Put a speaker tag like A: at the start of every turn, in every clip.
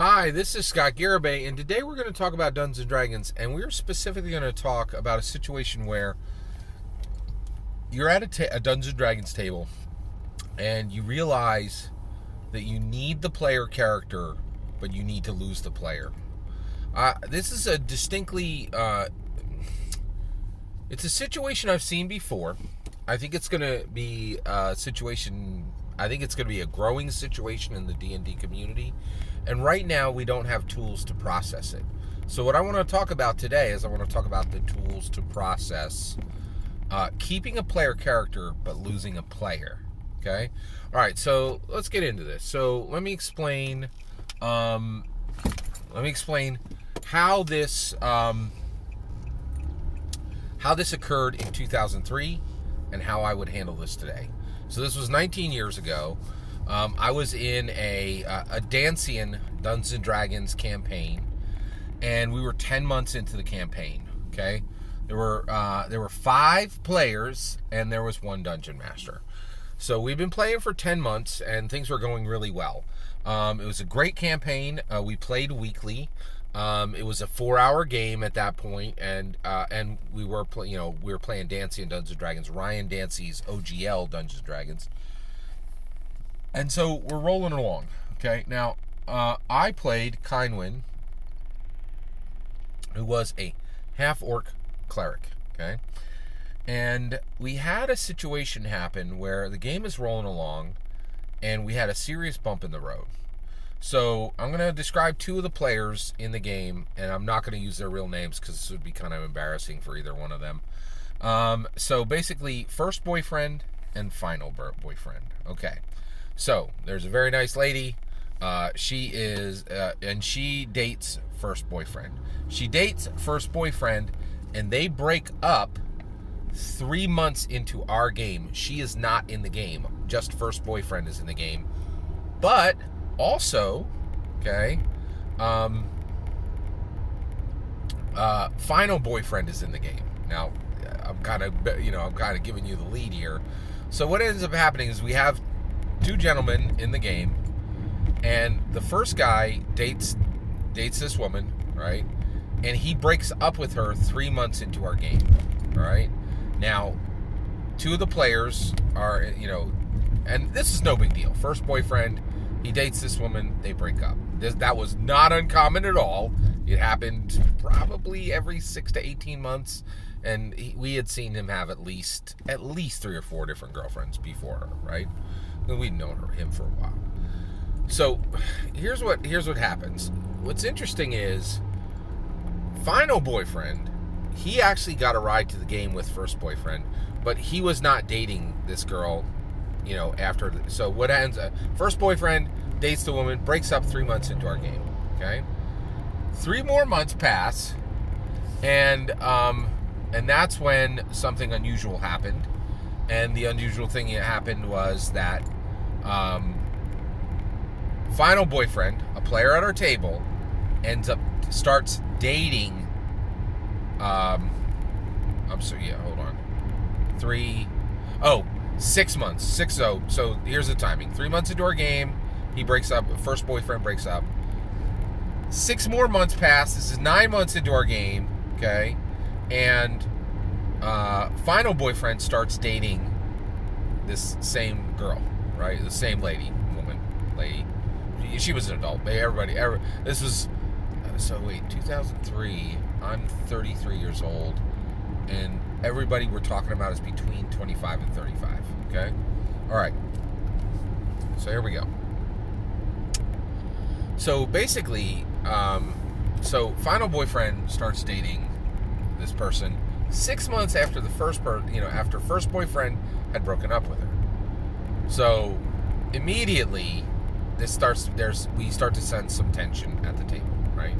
A: Hi, this is Scott Garibay, and today we're going to talk about Dungeons and Dragons, and we're specifically going to talk about a situation where you're at a Dungeons and Dragons table, and you realize that you need the player character, but you need to lose the player. This is a it's a situation I've seen before. I think it's going to be a situation. I think it's going to be a growing situation in the DND community. And right now, we don't have tools to process it. So what I want to talk about today is I want to talk about the tools to process keeping a player character but losing a player. Okay? All right, so let's get into this. So let me explain how this occurred in 2003 and how I would handle this today. So this was 19 years ago. I was in a Dancian Dungeons and Dragons campaign, and we were 10 months into the campaign. Okay, there were 5 players, and there was 1 dungeon master. So we've been playing for 10 months, and things were going really well. It was a great campaign. We played weekly. It was a 4-hour game at that point, and we were playing Dancian Dungeons and Dragons, Ryan Dancy's OGL Dungeons and Dragons. And so we're rolling along, okay? Now, I played Kynwin, who was a half-orc cleric, okay? And we had a situation happen where the game is rolling along, and we had a serious bump in the road. So I'm going to describe 2 of the players in the game, and I'm not going to use their real names because this would be kind of embarrassing for either one of them. So basically, first boyfriend and final boyfriend, okay? So there's a very nice lady. She dates first boyfriend. She dates first boyfriend, and they break up 3 months into our game. She is not in the game. Just first boyfriend is in the game. But also, okay, final boyfriend is in the game. Now, I'm kind of giving you the lead here. So what ends up happening is we have 2 gentlemen in the game, and the first guy dates this woman, right? And he breaks up with her 3 months into our game, all right? Now, 2 of the players are, and this is no big deal. First boyfriend, he dates this woman, they break up. That was not uncommon at all. It happened probably every 6 to 18 months, and we had seen him have at least 3 or 4 different girlfriends before her, right? We'd known him for a while. So here's what happens. What's interesting is final boyfriend, he actually got a ride to the game with first boyfriend, but he was not dating this girl, after. So what ends up, first boyfriend dates the woman, breaks up 3 months into our game. Okay, 3 more months pass, and that's when something unusual happened. And the unusual thing that happened was that final boyfriend, a player at our table, starts dating. Hold on. 6 months. So here's the timing. 3 months into our game, he breaks up. First boyfriend breaks up. 6 more months pass. This is 9 months into our game. Okay, and final boyfriend starts dating this same girl, right? The same lady. She was an adult. This was, 2003. I'm 33 years old, and everybody we're talking about is between 25 and 35, okay? All right. So here we go. So basically, final boyfriend starts dating this person 6 months after after first boyfriend had broken up with her. So immediately we start to sense some tension at the table, right?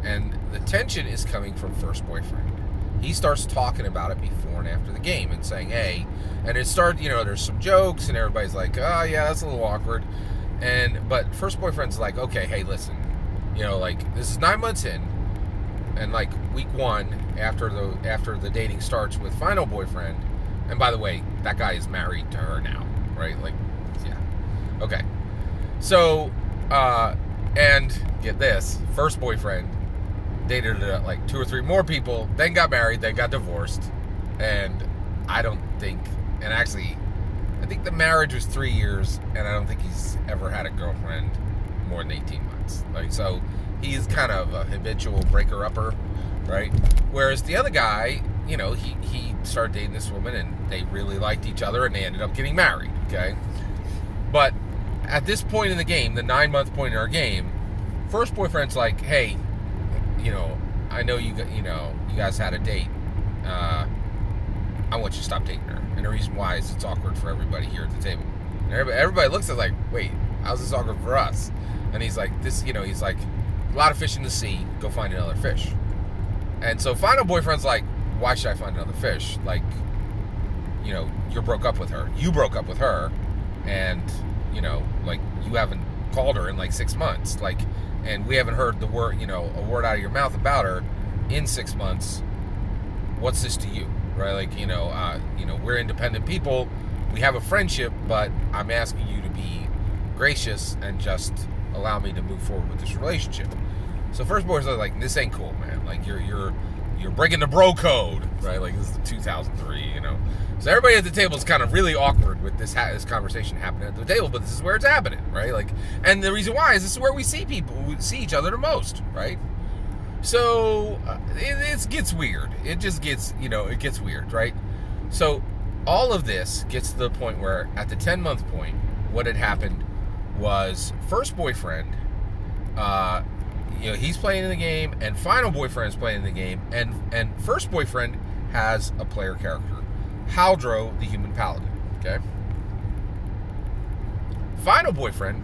A: And the tension is coming from first boyfriend. He starts talking about it before and after the game and saying, hey, and there's some jokes, and everybody's like, oh yeah, that's a little awkward. But first boyfriend's like, okay, hey, listen, this is 9 months in, and like week 1 after the dating starts with final boyfriend, and by the way, that guy is married to her now, right? Like, yeah. Okay. So, and get this, first boyfriend dated like 2 or 3 more people, then got married, then got divorced, and I don't think, and actually, I think the marriage was 3 years, and I don't think he's ever had a girlfriend more than 18 months. Like, so he's kind of a habitual breaker-upper, right? Whereas the other guy, you know, he started dating this woman, and they really liked each other, and they ended up getting married, okay? But at this point in the game, the 9-month point in our game, first boyfriend's like, hey, you know, I know you guys had a date. I want you to stop dating her. And the reason why is it's awkward for everybody here at the table. And everybody looks at it like, wait, how's this awkward for us? And he's like, he's like, a lot of fish in the sea, go find another fish. And so final boyfriend's like, why should I find another fish? Like, you know, you broke up with her. You broke up with her. And, you know, like, you haven't called her in like 6 months. Like, and we haven't heard the word, you know, a word out of your mouth about her in 6 months. What's this to you, right? Like, you know, we're independent people. We have a friendship, but I'm asking you to be gracious and just allow me to move forward with this relationship. So first boys are like, this ain't cool, man. Like, you're breaking the bro code, right? Like, this is 2003, you know. So everybody at the table is kind of really awkward with this conversation happening at the table, but this is where it's happening, right? Like, and the reason why is this is where we see each other the most, right? So it gets weird. It just gets, you know, it gets weird, right? So all of this gets to the point where at the 10-month point, what had happened was first boyfriend, you know, he's playing in the game, and final boyfriend's playing in the game, and first boyfriend has a player character, Haldro, the human paladin. Okay. Final boyfriend,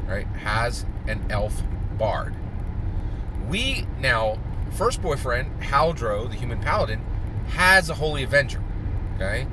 A: right, has an elf bard. First boyfriend, Haldro, the human paladin, has a holy avenger. Okay.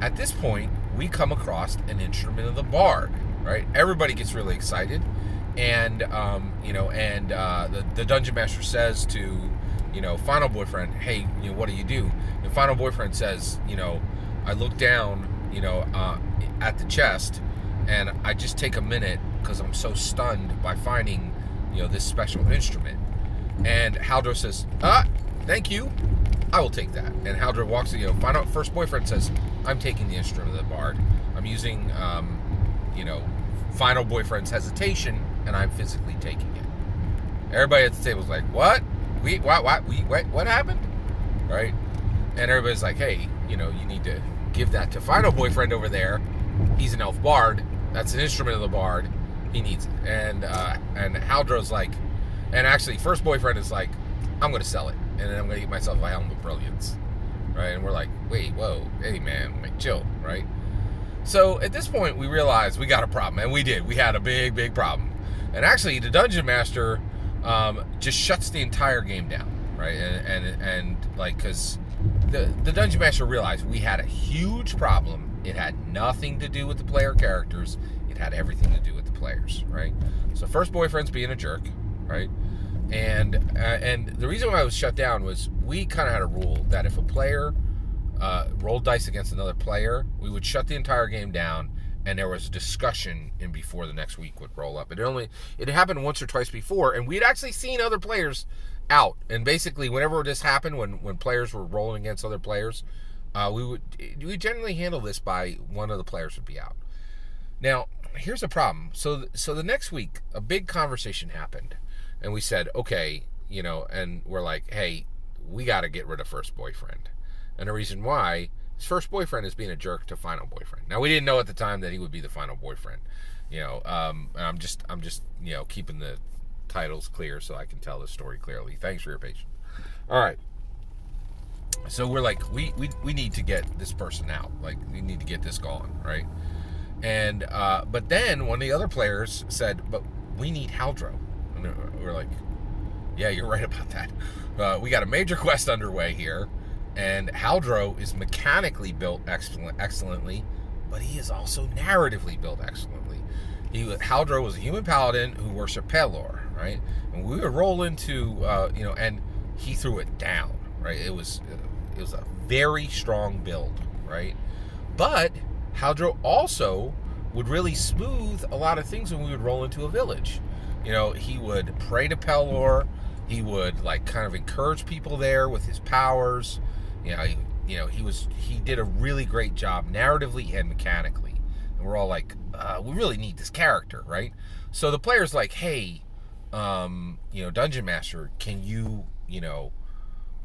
A: At this point, we come across an instrument of the bard. Right, everybody gets really excited, and you know, and the dungeon master says to, you know, final boyfriend, hey, you know, what do you do? And final boyfriend says, you know, I look down, you know, at the chest, and I just take a minute because I'm so stunned by finding, you know, this special instrument. And Haldro says, thank you, I will take that. And Haldro walks, you know, first boyfriend says, I'm taking the instrument of the bard. I'm using, you know, final boyfriend's hesitation, and I'm physically taking it. Everybody at the table's like, what? What happened? Right? And everybody's like, hey, you know, you need to give that to final boyfriend over there. He's an elf bard. That's an instrument of the bard. He needs it. And Haldro's like, and actually, first boyfriend is like, I'm going to sell it, and then I'm going to get myself a helm of brilliance. Right? And we're like, wait, whoa, hey, man, like, chill, right? So at this point, we realized we got a problem, and we did. We had a big, big problem. And actually, the dungeon master just shuts the entire game down, right? And like, because the dungeon master realized we had a huge problem. It had nothing to do with the player characters. It had everything to do with the players, right? So first boyfriend's being a jerk, right? And the reason why it was shut down was we kind of had a rule that if a player rolled dice against another player, we would shut the entire game down, and there was a discussion in before the next week would roll up. It happened once or twice before, and we'd actually seen other players out. And basically, whenever this happened, when players were rolling against other players, we generally handle this by one of the players would be out. Now, here's the problem. So the next week, a big conversation happened, and we said, okay, you know, and we're like, hey, we got to get rid of first boyfriend. And the reason why, his first boyfriend is being a jerk to final boyfriend. Now, we didn't know at the time that he would be the final boyfriend. You know, I'm just, you know, keeping the titles clear so I can tell the story clearly. Thanks for your patience. All right. So we're like, we need to get this person out. Like, we need to get this gone, right? And, but then one of the other players said, but we need Haldro. And we're like, yeah, you're right about that. We got a major quest underway here. And Haldro is mechanically built excellently, but he is also narratively built excellently. Haldro was a human paladin who worshipped Pelor, right? And we would roll into, you know, and he threw it down, right? It was a very strong build, right? But Haldro also would really smooth a lot of things when we would roll into a village. You know, he would pray to Pelor. He would like kind of encourage people there with his powers. He did a really great job narratively and mechanically. And we're all like, we really need this character, right? So the player's like, hey, Dungeon Master, can you,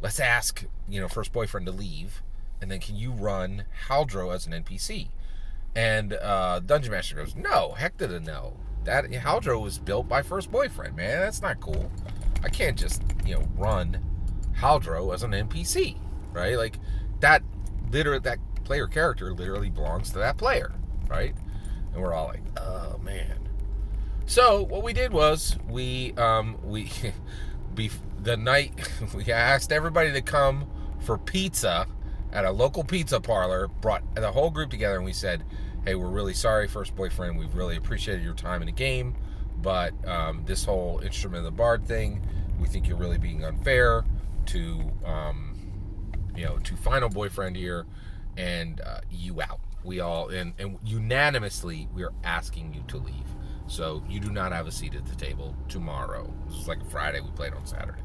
A: let's ask, First Boyfriend to leave, and then can you run Haldro as an NPC? And Dungeon Master goes, no, heck to the no. That Haldro was built by First Boyfriend, man. That's not cool. I can't just, run Haldro as an NPC, right? Like that player character literally belongs to that player, right? And we're all like, oh man. So what we did was we the night we asked everybody to come for pizza at a local pizza parlor, brought the whole group together, and we said, hey, we're really sorry, First Boyfriend. We've really appreciated your time in the game, but this whole Instrument of the Bard thing, we think you're really being unfair to Final Boyfriend here, and you out. We all, and unanimously, we are asking you to leave. So you do not have a seat at the table tomorrow. This was like a Friday. We played on Saturday.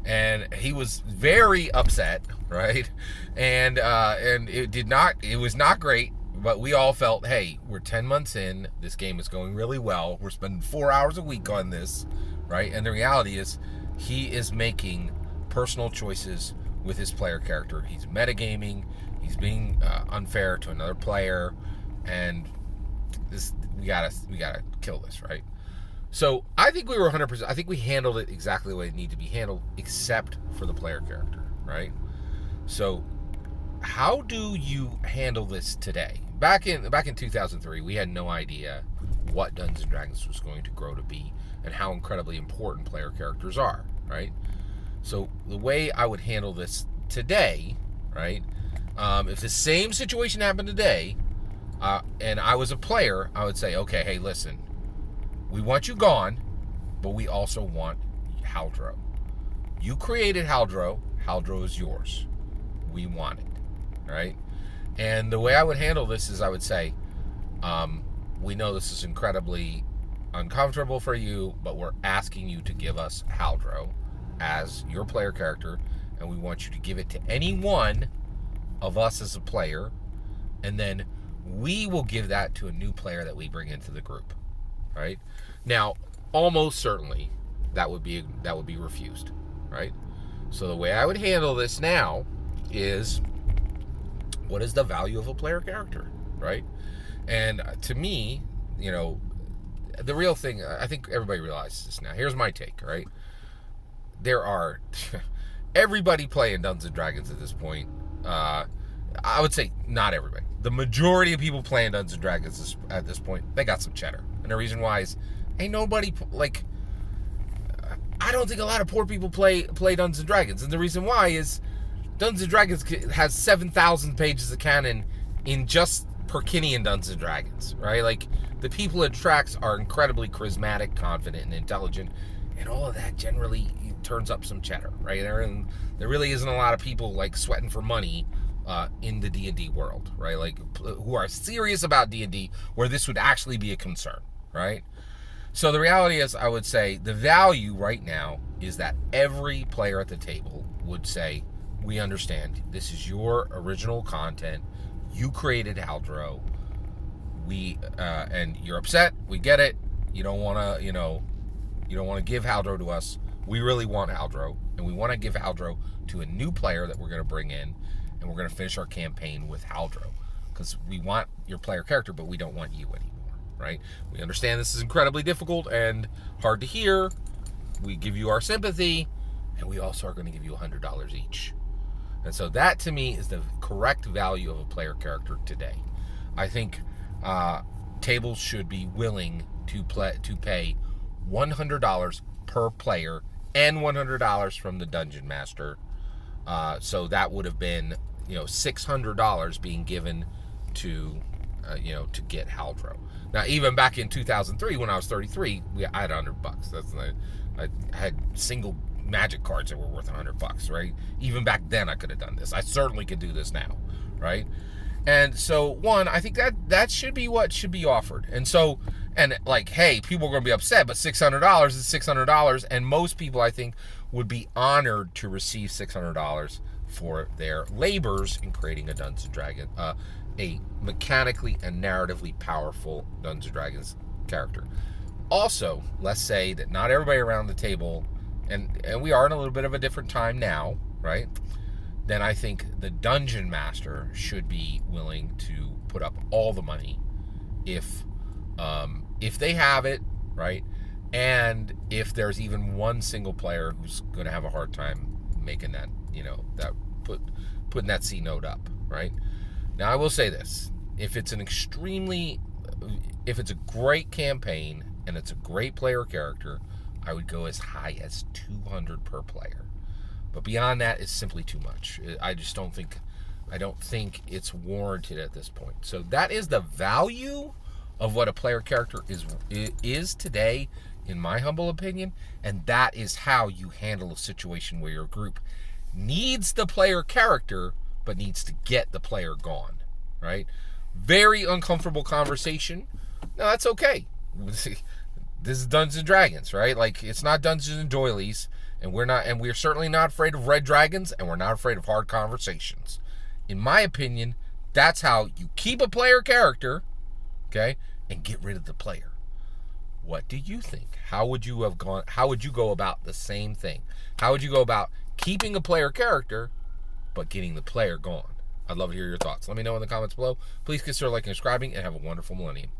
A: And he was very upset, right? And it was not great, but we all felt, hey, we're 10 months in. This game is going really well. We're spending 4 hours a week on this, right? And the reality is he is making personal choices with his player character. He's metagaming. He's being unfair to another player, and we gotta kill this, right? So I think we were 100%. I think we handled it exactly the way it needed to be handled, except for the player character, right? So how do you handle this today? Back in 2003, we had no idea what Dungeons and Dragons was going to grow to be and how incredibly important player characters are, right? So the way I would handle this today, right? If the same situation happened today, and I was a player, I would say, okay, hey, listen, we want you gone, but we also want Haldro. You created Haldro. Haldro is yours. We want it, right? And the way I would handle this is I would say, we know this is incredibly uncomfortable for you, but we're asking you to give us Haldro as your player character, and we want you to give it to any one of us as a player, and then we will give that to a new player that we bring into the group, right? Now, almost certainly that would be refused, right? So the way I would handle this now is, what is the value of a player character, right? And to me, the real thing, I think everybody realizes this now. Here's my take, right? There are everybody playing Dungeons and Dragons at this point. I would say not everybody. The majority of people playing Dungeons and Dragons at this point, they got some cheddar. And the reason why is, ain't nobody, I don't think a lot of poor people play Dungeons and Dragons. And the reason why is Dungeons and Dragons has 7,000 pages of canon in just Perkinian Dungeons and Dragons, right? Like, the people it attracts are incredibly charismatic, confident, and intelligent. And all of that generally turns up some cheddar, right? There really isn't a lot of people, sweating for money in the D&D world, right? Who are serious about D&D, where this would actually be a concern, right? So the reality is, I would say the value right now is that every player at the table would say, we understand, this is your original content, you created Haldro, and you're upset, we get it, you don't want to give Haldro to us, we really want Haldro, and we want to give Haldro to a new player that we're going to bring in, and we're going to finish our campaign with Haldro, because we want your player character, but we don't want you anymore, right? We understand this is incredibly difficult and hard to hear. We give you our sympathy, and we also are going to give you $100 each. And so that, to me, is the correct value of a player character today. I think tables should be willing to pay $100 per player and $100 from the Dungeon Master. So that would have been, $600 being given to get Haldro. Now, even back in 2003, when I was 33, I had $100. I had single magic cards that were worth $100, right? Even back then, I could have done this. I certainly could do this now, right? And so, one, I think that should be what should be offered. And so, and like, hey, people are going to be upset, but $600 is $600, and most people, I think, would be honored to receive $600 for their labors in creating a Dungeons and Dragons, a mechanically and narratively powerful Dungeons and Dragons character. Also, let's say that not everybody around the table, and we are in a little bit of a different time now, right? Then I think the dungeon master should be willing to put up all the money if they have it, right? And if there's even one single player who's going to have a hard time making that, putting that C note up, right? Now, I will say this. If it's a great campaign and it's a great player character, I would go as high as 200 per player. But beyond that, it's simply too much. I don't think it's warranted at this point. So that is the value of what a player character is today, in my humble opinion. And that is how you handle a situation where your group needs the player character, but needs to get the player gone, right? Very uncomfortable conversation. No, that's okay. This is Dungeons and Dragons, right? Like, it's not Dungeons and Doilies. And we're certainly not afraid of red dragons, and we're not afraid of hard conversations. In my opinion, that's how you keep a player character, okay, and get rid of the player. What do you think? How would you go about the same thing? How would you go about keeping a player character, but getting the player gone? I'd love to hear your thoughts. Let me know in the comments below. Please consider liking and subscribing, and have a wonderful millennium.